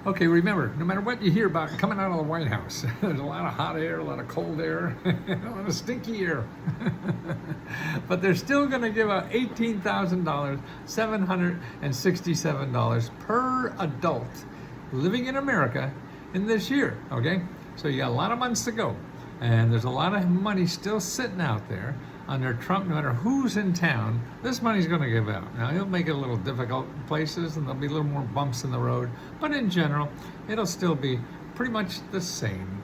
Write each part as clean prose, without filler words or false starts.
Okay, remember, no matter what you hear about coming out of the White House, there's a lot of hot air, a lot of cold air, a lot of stinky air. But they're still going to give out $18,000, $767 per adult living in America in this year, okay? So you got a lot of months to go. And there's a lot of money still sitting out there under Trump. No matter who's in town, this money's going to give out. Now, he'll make it a little difficult in places, and there'll be a little more bumps in the road. But in general, it'll still be pretty much the same.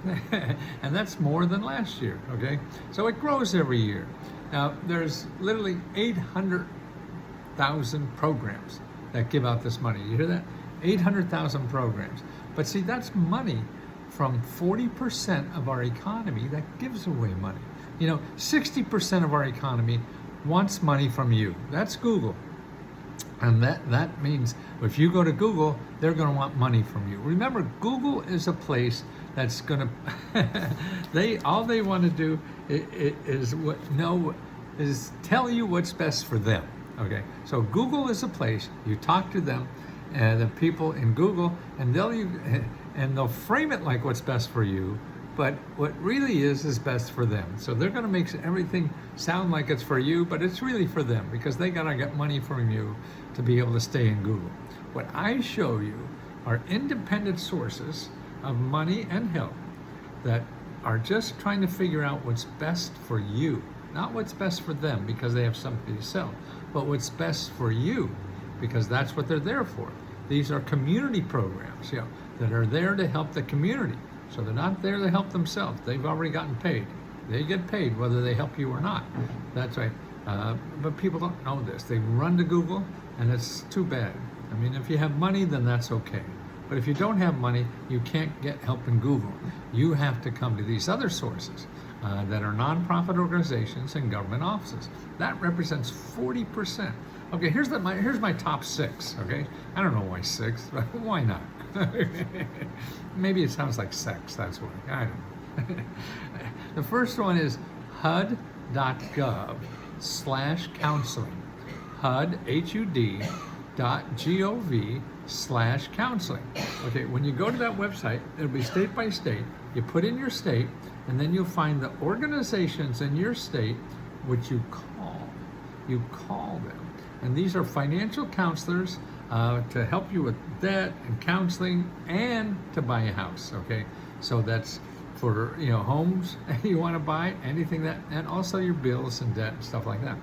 And that's more than last year, okay? So it grows every year. Now, there's literally 800,000 programs that give out this money. You hear that? 800,000 programs. But see, that's money from 40% of our economy that gives away money. 60% of our economy wants money from you. That's Google. And that means if you go to Google, they're going to want money from you. Remember, Google is a place that's going to, all they want to do is tell you what's best for them. Okay, so Google is a place you talk to them, the people in Google, and they'll frame it like what's best for you, but what really is best for them. So they're going to make everything sound like it's for you, but it's really for them because they got to get money from you to be able to stay in Google. What I show you are independent sources of money and help that are just trying to figure out what's best for you, not what's best for them because they have something to sell, but what's best for you because that's what they're there for. These are community programs, that are there to help the community. So they're not there to help themselves. They've already gotten paid. They get paid whether they help you or not. That's right. But people don't know this. They run to Google, and it's too bad. I mean, if you have money, then that's okay. But if you don't have money, you can't get help in Google. You have to come to these other sources that are nonprofit organizations and government offices. That represents 40%. Okay, here's my top 6. Okay, I don't know why 6, but why not? Maybe it sounds like sex. That's why. I don't know. The first one is HUD.gov/counseling. HUD, HUD.gov/counseling. Okay, when you go to that website, it'll be state by state. You put in your state, and then you'll find the organizations in your state which you call. You call them. And these are financial counselors to help you with debt and counseling and to buy a house, okay? So that's for, homes you want to buy, anything that, and also your bills and debt and stuff like that.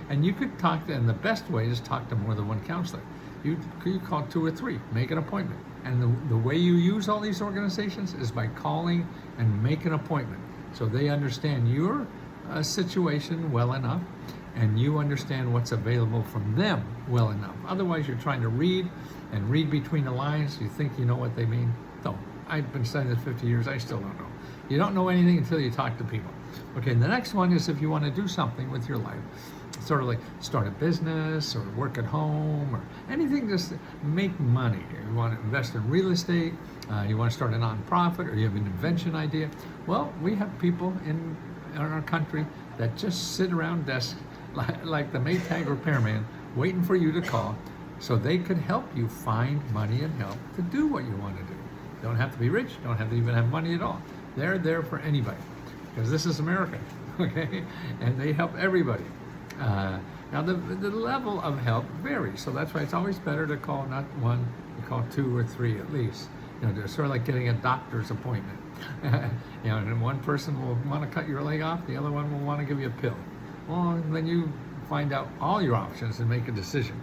And you could talk to, and the best way is talk to more than one counselor. You call 2 or 3, make an appointment. And the way you use all these organizations is by calling and make an appointment. So they understand your situation well enough, and you understand what's available from them well enough. Otherwise, you're trying to read between the lines. You think you know what they mean. Don't. I've been studying this 50 years. I still don't know. You don't know anything until you talk to people. Okay, the next one is if you want to do something with your life, sort of like start a business or work at home or anything, just make money. You want to invest in real estate, you want to start a nonprofit, or you have an invention idea. Well, we have people in our country that just sit around desks like the Maytag repairman, waiting for you to call so they could help you find money and help to do what you want to do. Don't have to be rich, don't have to even have money at all. They're there for anybody because this is America, okay? And they help everybody. Now the level of help varies, so that's why it's always better to call not one, you call 2 or 3 at least. They're sort of like getting a doctor's appointment. And one person will want to cut your leg off, the other one will want to give you a pill. Well, then you find out all your options and make a decision.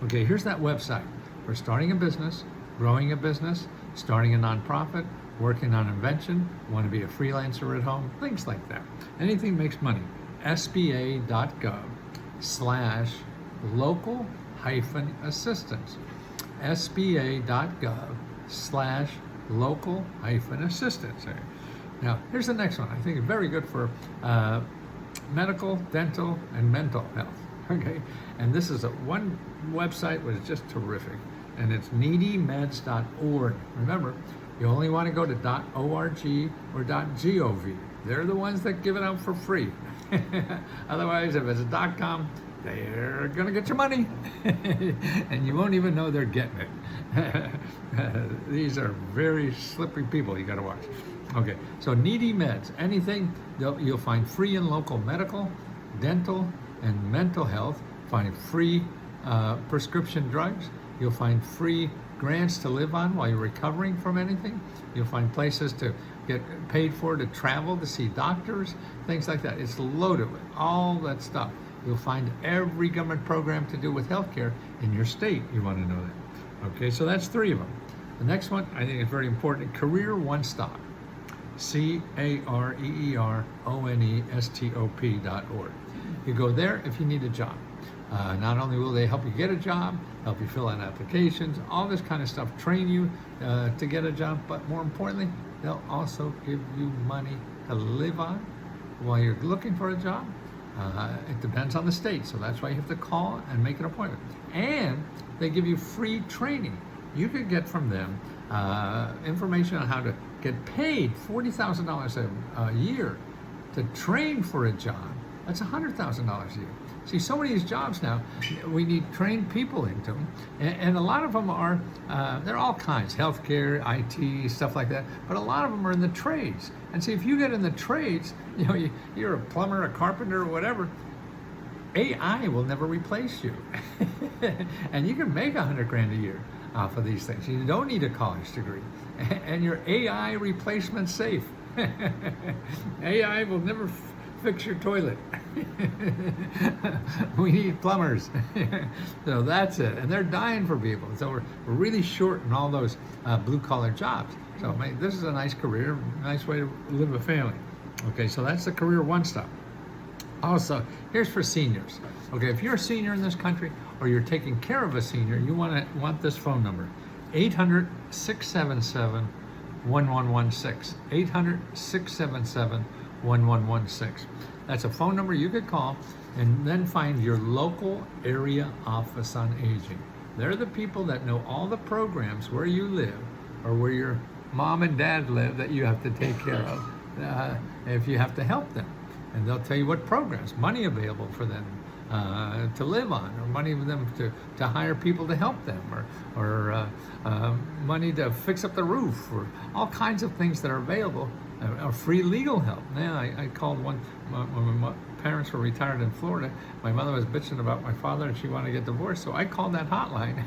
Okay, here's that website for starting a business, growing a business, starting a nonprofit, working on invention, want to be a freelancer at home, things like that. Anything makes money. SBA.gov/local-assistance. SBA.gov/local-assistance. Now, here's the next one. I think it's very good for medical, dental, and mental health. Okay, and this is one website which is just terrific, and it's needymeds.org. Remember, you only want to go to .org or .gov. They're the ones that give it out for free. Otherwise, if it's .com, they're going to get your money and you won't even know they're getting it. These are very slippery people you got to watch. Okay, so Needy Meds, anything you'll find free and local medical, dental, and mental health. Find free prescription drugs. You'll find free grants to live on while you're recovering from anything. You'll find places to get paid for to travel, to see doctors, things like that. It's loaded with all that stuff. You'll find every government program to do with healthcare in your state. You want to know that. Okay, so that's 3 of them. The next one, I think is very important, Career One Stop. Careeronestop.org. You go there if you need a job. Not only will they help you get a job, help you fill out applications, all this kind of stuff, train you to get a job, but more importantly, they'll also give you money to live on while you're looking for a job. It depends on the state, so that's why you have to call and make an appointment. And they give you free training. You could get from them information on how to get paid $40,000 a year to train for a job. That's $100,000 a year. See, so many of these jobs now, we need trained people into them, and a lot of them are, they're all kinds, healthcare, IT, stuff like that, but a lot of them are in the trades. And see, if you get in the trades, you know, you're a plumber, a carpenter, or whatever, AI will never replace you. And you can make $100,000 a year off of these things. You don't need a college degree. And your AI replacement safe. AI will never fix your toilet. We need plumbers. So that's it. And they're dying for people. So we're really short in all those blue-collar jobs. So this is a nice career, nice way to live a family. Okay, so that's the Career One Stop. Also, here's for seniors. Okay, if you're a senior in this country or you're taking care of a senior, you want this phone number, 800-677-1116. 800-677-1116. That's a phone number you could call and then find your local area office on aging. They're the people that know all the programs where you live or where your mom and dad live that you have to take care of if you have to help them. And they'll tell you what programs, money available for them to live on, or money for them to hire people to help them, or money to fix up the roof, or all kinds of things that are available, or free legal help. Yeah, I called when my parents were retired in Florida. My mother was bitching about my father and she wanted to get divorced, so I called that hotline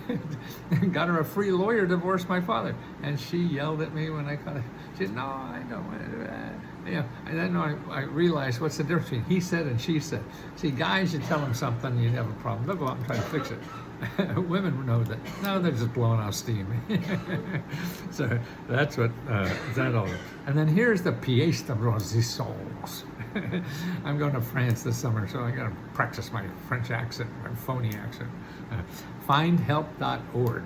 and got her a free lawyer to divorce my father. And she yelled at me when I called her. She said, "No, I don't want to do that." Yeah, and then I realized what's the difference between he said and she said. See, guys, you tell them something, you have a problem. They'll go out and try to fix it. Women know that. No, they're just blowing off steam. So that's what that all is. And then here's the pièce de résistance. I'm going to France this summer, so I got to practice my French accent, my phony accent. Findhelp.org.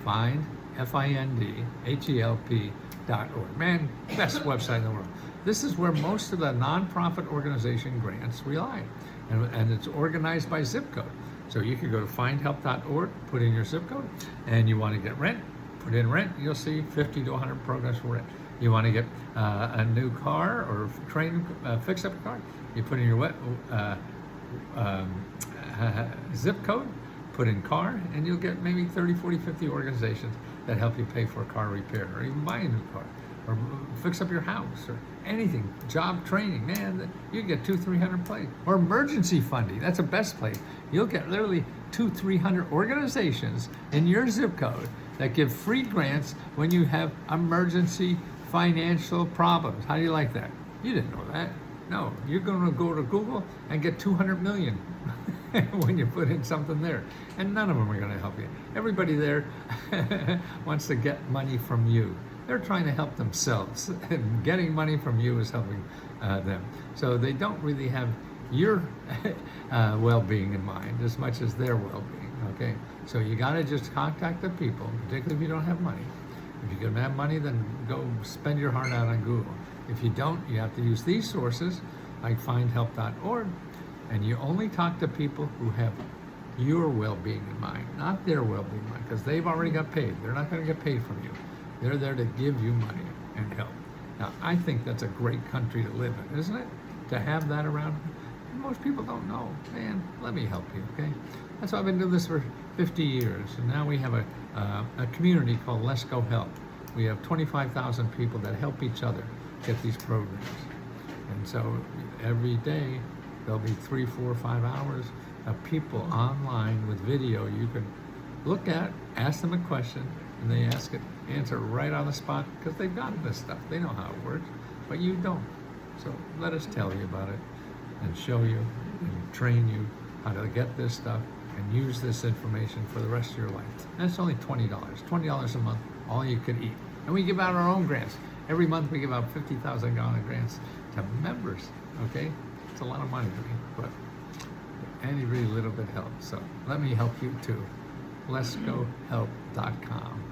Find, FINDHELP.org. Man, best website in the world. This is where most of the nonprofit organization grants rely, and it's organized by zip code. So you can go to findhelp.org, put in your zip code, and you want to get rent, put in rent, you'll see 50 to 100 programs for rent. You want to get a new car or fix up a car, you put in your zip code, put in car, and you'll get maybe 30, 40, 50 organizations that help you pay for a car repair or even buy a new car or fix up your house or anything, job training. Man, you get 200-300 places. Or emergency funding, that's the best place. You'll get literally 200-300 organizations in your zip code that give free grants when you have emergency financial problems. How do you like that? You didn't know that. No, you're going to go to Google and get 200 million when you put in something there. And none of them are going to help you. Everybody there wants to get money from you. They're trying to help themselves, and getting money from you is helping them. So they don't really have your well-being in mind as much as their well-being, okay? So you gotta just contact the people, particularly if you don't have money. If you don't have money, then go spend your heart out on Google. If you don't, you have to use these sources, like findhelp.org, and you only talk to people who have your well-being in mind, not their well-being in mind, because they've already got paid. They're not gonna get paid from you. They're there to give you money and help. Now, I think that's a great country to live in, isn't it? To have that around. Most people don't know. Man, let me help you, okay? That's why I've been doing this for 50 years. And now we have a community called Let's Go Help. We have 25,000 people that help each other get these programs. And so every day, there'll be 3, 4, 5 hours of people online with video you can look at, ask them a question, and they answer right on the spot because they've got this stuff. They know how it works, but you don't. So let us tell you about it and show you and train you how to get this stuff and use this information for the rest of your life. And it's only $20, $20 a month, all you could eat. And we give out our own grants. Every month we give out $50,000 grants to members, okay? It's a lot of money to me, but any really little bit helps. So let me help you too. Let'sGoHelp.com.